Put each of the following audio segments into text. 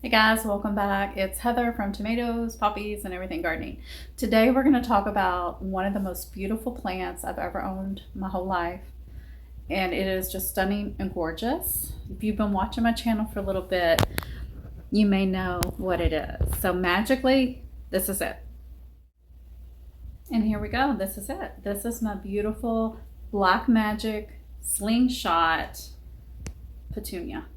Hey guys, welcome back. It's Heather from Tomatoes, Poppies, and Everything Gardening. Today we're going to talk about one of the most beautiful plants I've ever owned my whole life. And it is just stunning and gorgeous. If you've been watching my channel for a little bit, you may know what it is. So magically, this is it. And here we go. This is it. This is my beautiful Black Magic Slingshot Petunia.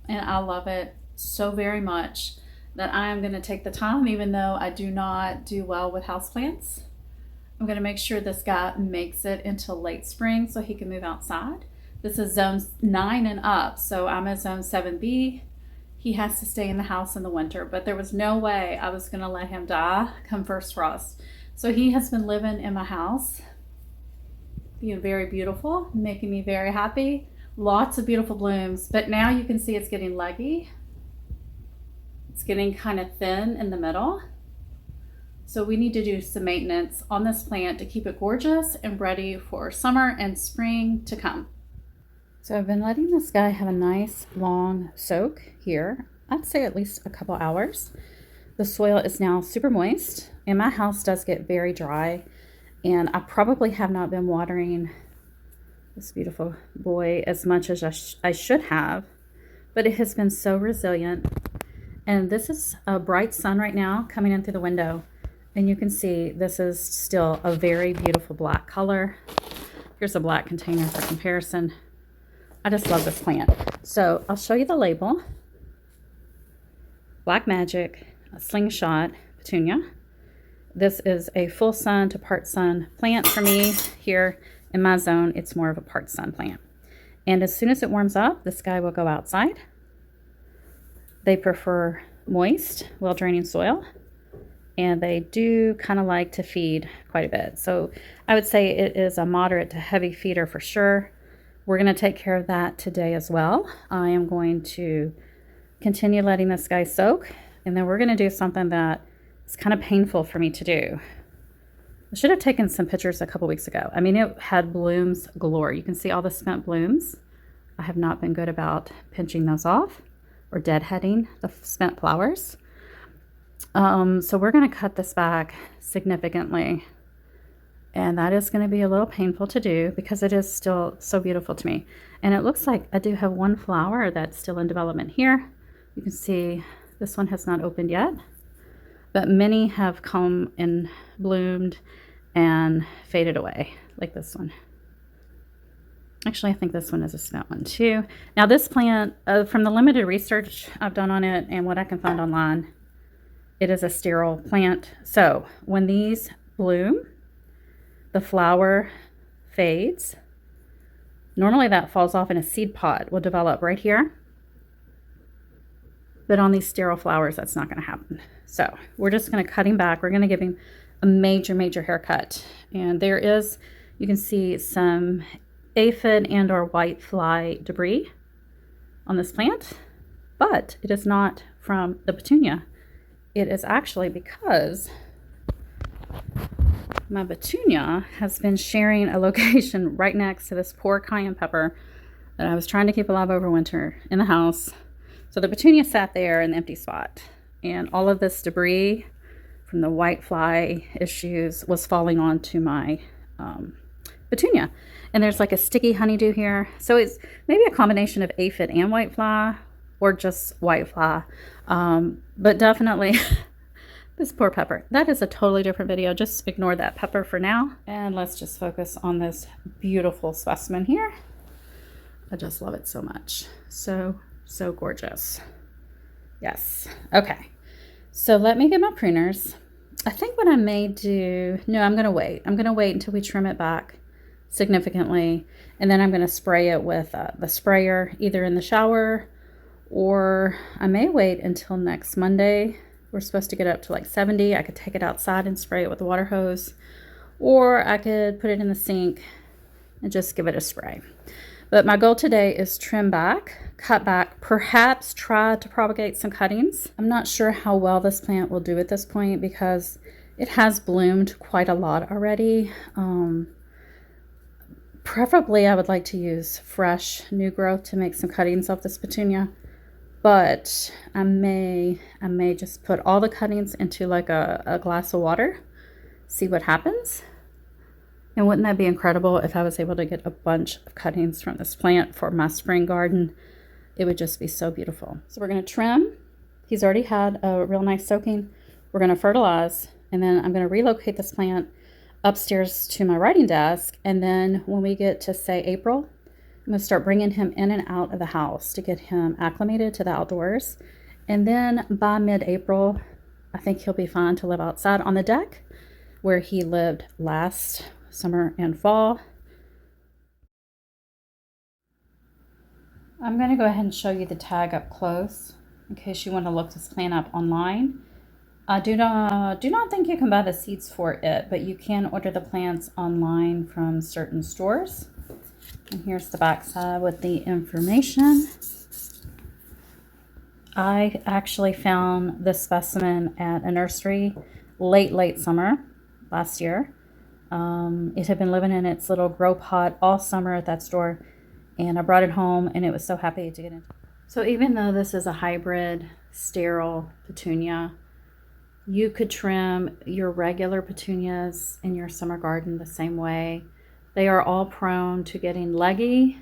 And I love it so very much that I am going to take the time, even though I do not do well with houseplants. I'm going to make sure this guy makes it until late spring so he can move outside. This is zone 9 and up, so I'm at zone 7B. He has to stay in the house in the winter, but there was no way I was going to let him die come first frost. So he has been living in my house, being very beautiful, making me very happy. Lots of beautiful blooms, but now you can see it's getting leggy. It's getting kind of thin in the middle. So we need to do some maintenance on this plant to keep it gorgeous and ready for summer and spring to come. So I've been letting this guy have a nice long soak here. I'd say at least a couple hours. The soil is now super moist and my house does get very dry, and I probably have not been watering this beautiful boy as much as I should have, but it has been so resilient. And this is a bright sun right now coming in through the window, and you can see this is still a very beautiful black color. Here's a black container for comparison. I just love this plant. So I'll show you the label. Black Magic Slingshot Petunia. This is a full sun to part sun plant for me here. In my zone, it's more of a part sun plant. And as soon as it warms up, this guy will go outside. They prefer moist, well-draining soil, and they do kind of like to feed quite a bit. So I would say it is a moderate to heavy feeder for sure. We're going to take care of that today as well. I am going to continue letting this guy soak, and then we're going to do something that is kind of painful for me to do. I should have taken some pictures a couple weeks ago. I mean, it had blooms galore. You can see all the spent blooms. I have not been good about pinching those off or deadheading the spent flowers. So we're going to cut this back significantly. And that is going to be a little painful to do because it is still so beautiful to me. And it looks like I do have one flower that's still in development here. You can see this one has not opened yet, but many have come and bloomed and faded away, like this one. Actually, I think this one is a spent one too. Now this plant, from the limited research I've done on it and what I can find online, it is a sterile plant. So when these bloom, the flower fades. Normally that falls off in a seed pod, will develop right here. But on these sterile flowers, that's not going to happen. So we're just going to cut him back. We're going to give him a major haircut. And there is, you can see some aphid and or white fly debris on this plant, but it is not from the petunia. It is actually because my petunia has been sharing a location right next to this poor cayenne pepper that I was trying to keep alive over winter in the house. So the petunia sat there in the empty spot, and all of this debris from the white fly issues was falling onto my petunia. And there's like a sticky honeydew here. So it's maybe a combination of aphid and white fly, or just white fly. But definitely this poor pepper. That is a totally different video. Just ignore that pepper for now. And let's just focus on this beautiful specimen here. I just love it so much. So gorgeous. Yes. Okay. So let me get my pruners. I think what I may do, no, I'm going to wait. I'm going to wait until we trim it back significantly. And then I'm going to spray it with the sprayer, either in the shower, or I may wait until next Monday. We're supposed to get up to like 70. I could take it outside and spray it with a water hose, or I could put it in the sink and just give it a spray. But my goal today is trim back, cut back, perhaps try to propagate some cuttings. I'm not sure how well this plant will do at this point because it has bloomed quite a lot already. Preferably, I would like to use fresh new growth to make some cuttings off this petunia. but I may just put all the cuttings into like a glass of water, see what happens. And wouldn't that be incredible if I was able to get a bunch of cuttings from this plant for my spring garden? It would just be so beautiful. So we're going to trim. He's already had a real nice soaking. We're going to fertilize, and then I'm going to relocate this plant upstairs to my writing desk. And then when we get to, say, April, I'm going to start bringing him in and out of the house to get him acclimated to the outdoors. And then by mid-April, I think he'll be fine to live outside on the deck where he lived last summer and fall. I'm going to go ahead and show you the tag up close in case you want to look this plant up online. I do not think you can buy the seeds for it, but you can order the plants online from certain stores. And here's the back side with the information. I actually found this specimen at a nursery late summer last year. It had been living in its little grow pot all summer at that store, and I brought it home, and it was so happy to get in. So even though this is a hybrid sterile petunia, you could trim your regular petunias in your summer garden the same way. They are all prone to getting leggy.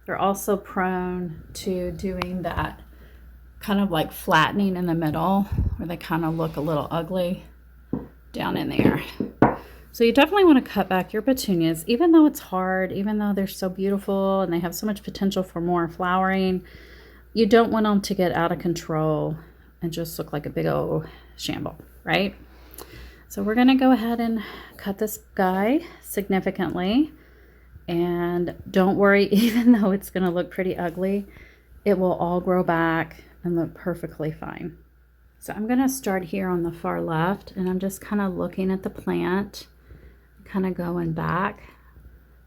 They're also prone to doing that kind of like flattening in the middle where they kind of look a little ugly down in there. So you definitely want to cut back your petunias, even though it's hard, even though they're so beautiful and they have so much potential for more flowering. You don't want them to get out of control and just look like a big old shamble, right? So we're going to go ahead and cut this guy significantly. And don't worry, even though it's going to look pretty ugly, it will all grow back and look perfectly fine. So I'm going to start here on the far left, and I'm just kind of looking at the plant, kind of going back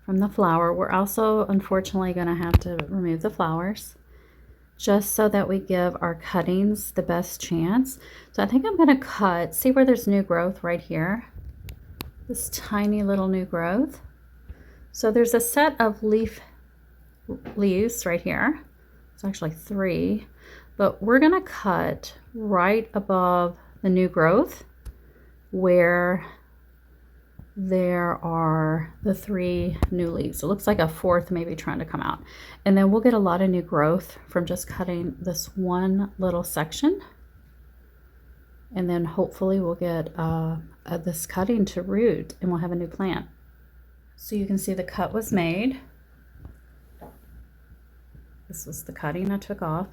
from the flower. We're also unfortunately going to have to remove the flowers just so that we give our cuttings the best chance. So I think I'm going to cut, see where there's new growth right here, this tiny little new growth. So there's a set of leaves right here. It's actually 3, but we're going to cut right above the new growth where there are the 3 new leaves. It looks like a 4th maybe trying to come out. And then we'll get a lot of new growth from just cutting this one little section. And then hopefully we'll get this cutting to root and we'll have a new plant. So you can see the cut was made. This was the cutting I took off.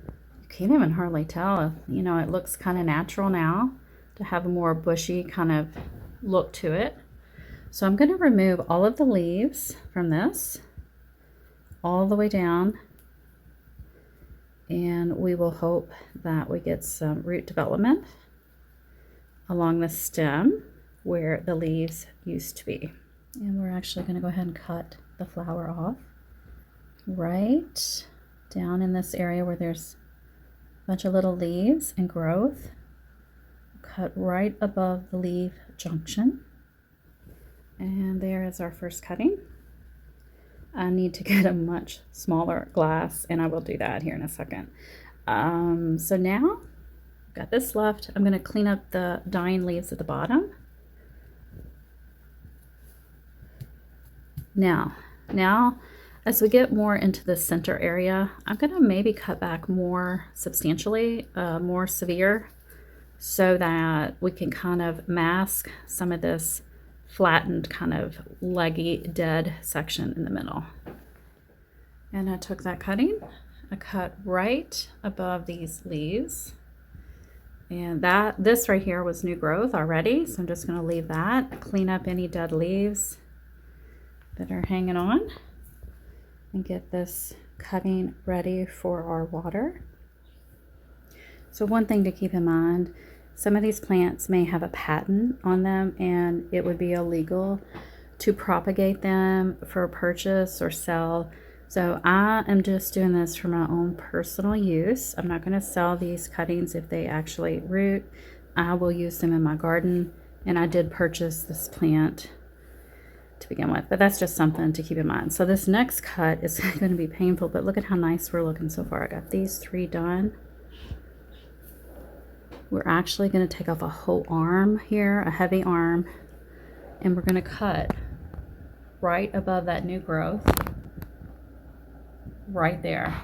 You can't even hardly tell. You know, it looks kind of natural now to have a more bushy kind of look to it. So I'm going to remove all of the leaves from this all the way down, and we will hope that we get some root development along the stem where the leaves used to be. And we're actually going to go ahead and cut the flower off right down in this area where there's a bunch of little leaves and growth. Cut right above the leaf junction. And there is our first cutting. I need to get a much smaller glass, and I will do that here in a second. So now I've got this left. I'm going to clean up the dying leaves at the bottom. Now as we get more into the center area, I'm going to maybe cut back more substantially, more severe, so that we can kind of mask some of this flattened kind of leggy dead section in the middle. And I took that cutting, I cut right above these leaves, and this right here was new growth already, so I'm just going to leave that, clean up any dead leaves that are hanging on, and get this cutting ready for our water. So one thing to keep in mind, some of these plants may have a patent on them, and it would be illegal to propagate them for purchase or sell. So I am just doing this for my own personal use. I'm not going to sell these cuttings if they actually root. I will use them in my garden, and I did purchase this plant to begin with, but that's just something to keep in mind. So this next cut is going to be painful, but look at how nice we're looking so far. I got these 3 done. We're actually going to take off a whole arm here, a heavy arm, and we're going to cut right above that new growth, right there.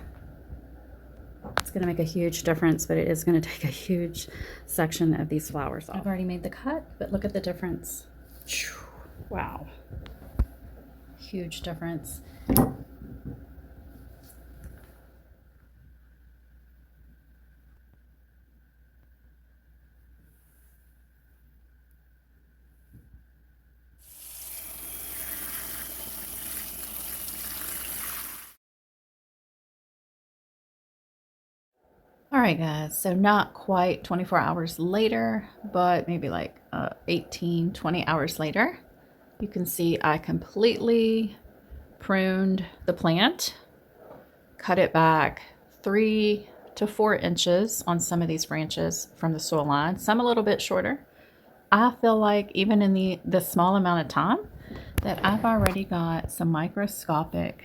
It's going to make a huge difference, but it is going to take a huge section of these flowers off. I've already made the cut, but look at the difference. Wow. Huge difference. All right, guys, so not quite 24 hours later, but maybe like 18, 20 hours later, you can see I completely pruned the plant, cut it back 3 to 4 inches on some of these branches from the soil line, some a little bit shorter. I feel like even in the small amount of time that I've already got some microscopic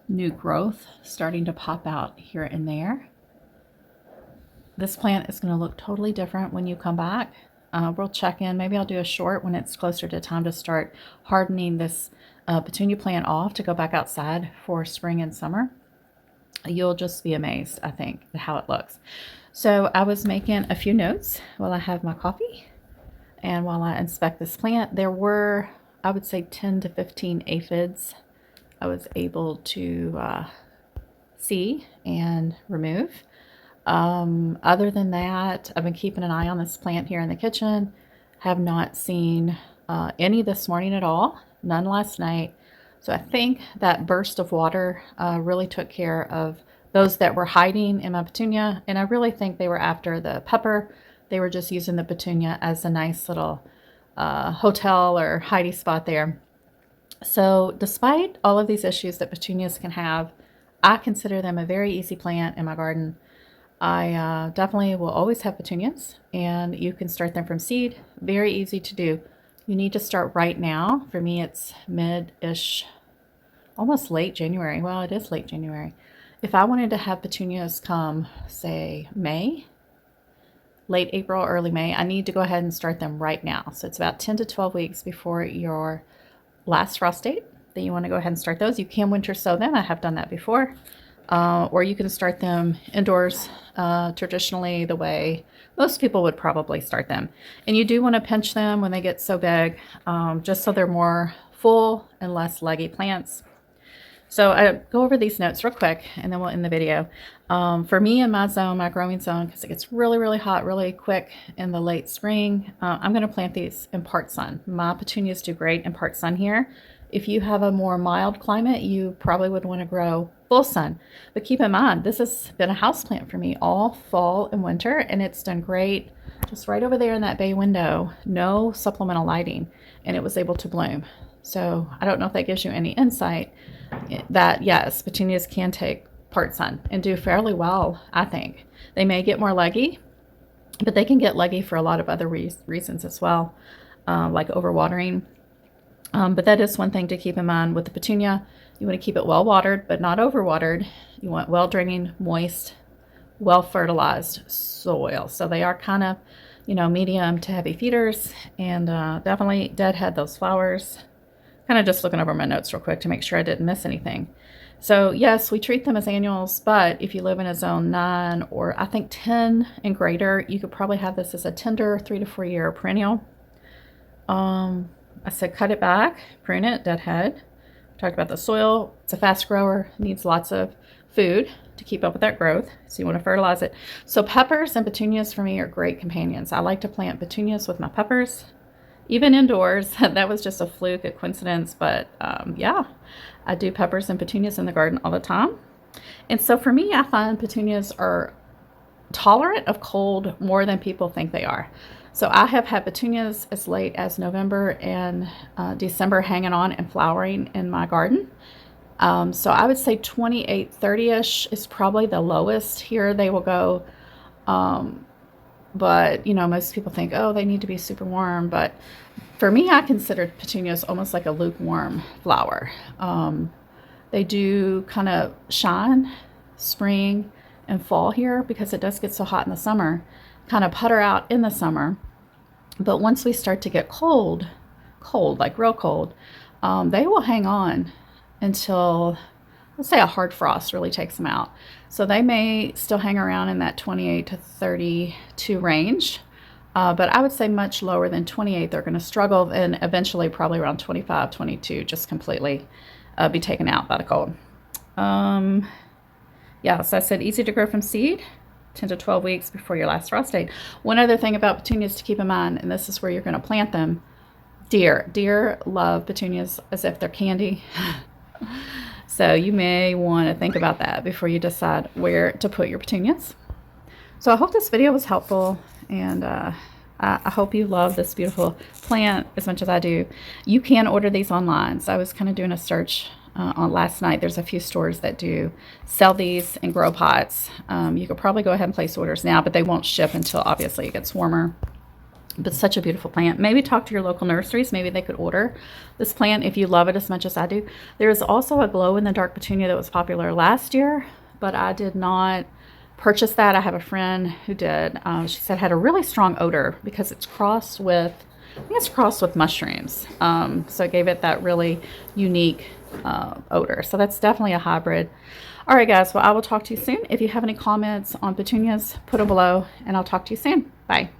new growth starting to pop out here and there. This plant is going to look totally different when you come back. We'll check in. Maybe I'll do a short when it's closer to time to start hardening this petunia plant off to go back outside for spring and summer. You'll just be amazed, I think, at how it looks. So I was making a few notes while I have my coffee and while I inspect this plant. There were, I would say, 10 to 15 aphids I was able to see and remove. Other than that, I've been keeping an eye on this plant here in the kitchen. Have not seen any this morning at all, none last night. So I think that burst of water really took care of those that were hiding in my petunia. And I really think they were after the pepper. They were just using the petunia as a nice little hotel or hidey spot there. So despite all of these issues that petunias can have, I consider them a very easy plant in my garden. I definitely will always have petunias, and you can start them from seed. Very easy to do. You need to start right now. For me, it's mid-ish, almost late January. Well, it is late January. If I wanted to have petunias come, say, May, late April, early May, I need to go ahead and start them right now. So it's about 10 to 12 weeks before your last frost date that you want to go ahead and start those. You can winter sow them. I have done that before. Or you can start them indoors, traditionally the way most people would probably start them. And you do want to pinch them when they get so big, just so they're more full and less leggy plants. So I go over these notes real quick and then we'll end the video. For me in my zone, my growing zone, because it gets really, really hot really quick in the late spring, I'm going to plant these in part sun. My petunias do great in part sun here. If you have a more mild climate, you probably would want to grow full sun. But keep in mind, this has been a houseplant for me all fall and winter, and it's done great just right over there in that bay window. No supplemental lighting, and it was able to bloom. So I don't know if that gives you any insight that, yes, petunias can take part sun and do fairly well, I think. They may get more leggy, but they can get leggy for a lot of other reasons as well, like overwatering. But that is one thing to keep in mind with the petunia. You want to keep it well watered, but not overwatered. You want well draining, moist, well fertilized soil. So they are kind of, medium to heavy feeders, and definitely deadhead those flowers. Kind of just looking over my notes real quick to make sure I didn't miss anything. So yes, we treat them as annuals, but if you live in a zone 9 or I think 10 and greater, you could probably have this as a tender 3 to 4 year perennial. I said cut it back, prune it, deadhead. Talked about the soil. It's a fast grower, needs lots of food to keep up with that growth, so you want to fertilize it. So peppers and petunias for me are great companions. I like to plant petunias with my peppers, even indoors. That was just a fluke, a coincidence, but yeah, I do peppers and petunias in the garden all the time. And so for me, I find petunias are tolerant of cold more than people think they are. So I have had petunias as late as November and December hanging on and flowering in my garden. So I would say 28, 30-ish is probably the lowest. Here they will go but you know, most people think, oh, they need to be super warm. But for me, I consider petunias almost like a lukewarm flower. They do kind of shine spring and fall here because it does get so hot in the summer, kind of putter out in the summer. But once we start to get cold, like real cold, they will hang on until, let's say, a hard frost really takes them out. So they may still hang around in that 28 to 32 range, but I would say much lower than 28. They're going to struggle, and eventually probably around 25, 22, just completely be taken out by the cold. Yeah, so I said easy to grow from seed, 10 to 12 weeks before your last frost date. One other thing about petunias to keep in mind, and this is where you're going to plant them, deer love petunias as if they're candy. So you may want to think about that before you decide where to put your petunias. So I hope this video was helpful, and I hope you love this beautiful plant as much as I do. You can order these online. So I was kind of doing a search on last night. There's a few stores that do sell these in grow pots. You could probably go ahead and place orders now, but they won't ship until obviously it gets warmer. But such a beautiful plant. Maybe talk to your local nurseries. Maybe they could order this plant if you love it as much as I do. There's also a glow-in-the-dark petunia that was popular last year, but I did not purchase that. I have a friend who did. She said it had a really strong odor because it's crossed with, I think it's crossed with mushrooms. So it gave it that really unique odor. So that's definitely a hybrid. All right, guys. Well, I will talk to you soon. If you have any comments on petunias, put them below, and I'll talk to you soon. Bye.